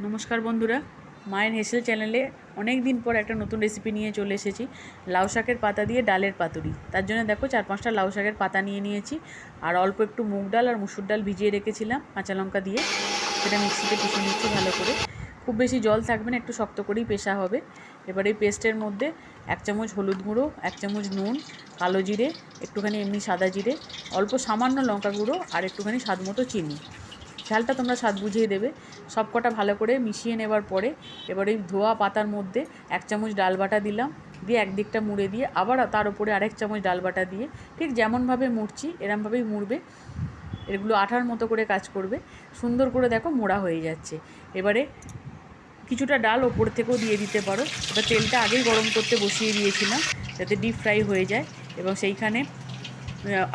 নমস্কার বন্ধুরা, মায়ের হেসেল চ্যানেলে অনেক দিন পর একটা নতুন রেসিপি নিয়ে চলে এসেছি। লাউ শাকের পাতা দিয়ে ডালের পাতুরি। তার জন্য দেখো 4-5টা লাউ শাকের পাতা নিয়ে নিয়েছি, আর অল্প একটু মুগ ডাল আর মুসুর ডাল ভিজিয়ে রেখেছিলাম কাঁচা লঙ্কা দিয়ে। সেটা মিক্সিতে পিষে নিচ্ছি ভালো করে। খুব বেশি জল থাকবে না, একটু শক্ত করেই পেশা হবে। এবার এই পেস্টের মধ্যে 1 চামচ হলুদ গুঁড়ো, 1 চামচ নুন, কালো জিরে, একটুখানি এমনি সাদা জিরে, অল্প সামান্য লঙ্কা গুঁড়ো আর একটুখানি স্বাদ মতো চিনি। ঝালটা তোমরা স্বাদ বুঝিয়ে দেবে। সব কটা ভালো করে মিশিয়ে নেবার পরে এবার এই ধোয়া পাতার মধ্যে 1 চামচ ডাল বাটা দিলাম, দিয়ে একদিকটা মুড়ে দিয়ে আবার তার উপরে আরেক চামচ ডাল বাটা দিয়ে ঠিক যেমনভাবে মুড়ছি এরমভাবেই মুড়বে। এগুলো আঠার মতো করে কাজ করবে। সুন্দর করে দেখো মোড়া হয়ে যাচ্ছে। এবারে কিছুটা ডাল ওপর থেকেও দিয়ে দিতে পারো। এবার তেলটা আগেই গরম করতে বসিয়ে দিয়েছিলাম যাতে ডিপ ফ্রাই হয়ে যায়, এবং সেইখানে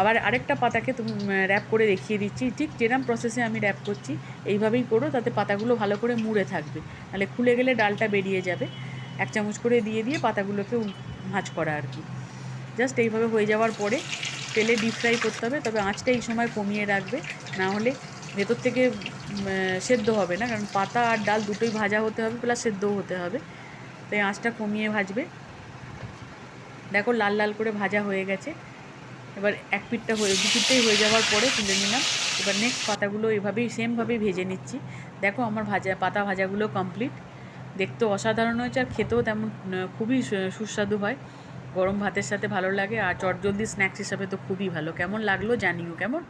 আবার আরেকটা পাতাকে তুমি র্যাপ করে দেখিয়ে দিচ্ছি। ঠিক যেরকম প্রসেসে আমি র্যাপ করছি এইভাবেই করো, তাতে পাতাগুলো ভালো করে মুড়ে থাকবে, নাহলে খুলে গেলে ডালটা বেরিয়ে যাবে। 1 চামচ করে দিয়ে দিয়ে পাতাগুলোকে ভাঁজ করা আর কি। জাস্ট এইভাবে হয়ে যাওয়ার পরে তেলে ডিপ ফ্রাই করতে হবে, তবে আঁচটা এই সময় কমিয়ে রাখবে, না হলে ভেতর থেকে সেদ্ধ হবে না, কারণ পাতা আর ডাল দুটোই ভাজা হতে হবে প্লাস সেদ্ধও হতে হবে, তাই আঁচটা কমিয়ে ভাজবে। দেখো লাল লাল করে ভাজা হয়ে গেছে। এবার এক পিঠটা দু পিঠটাই হয়ে যাওয়ার পরে তুলে নিলাম। এবার নেক্সট পাতাগুলো এভাবেই সেমভাবেই ভেজে নিচ্ছি। দেখো আমার পাতা ভাজাগুলো কমপ্লিট। দেখতেও অসাধারণ হয়েছে আর খেতেও তেমন খুবই সুস্বাদু হয়। গরম ভাতের সাথে ভালো লাগে, আর চটজলদি স্ন্যাক্স হিসাবে তো খুবই ভালো। কেমন লাগলো জানিও কেমন।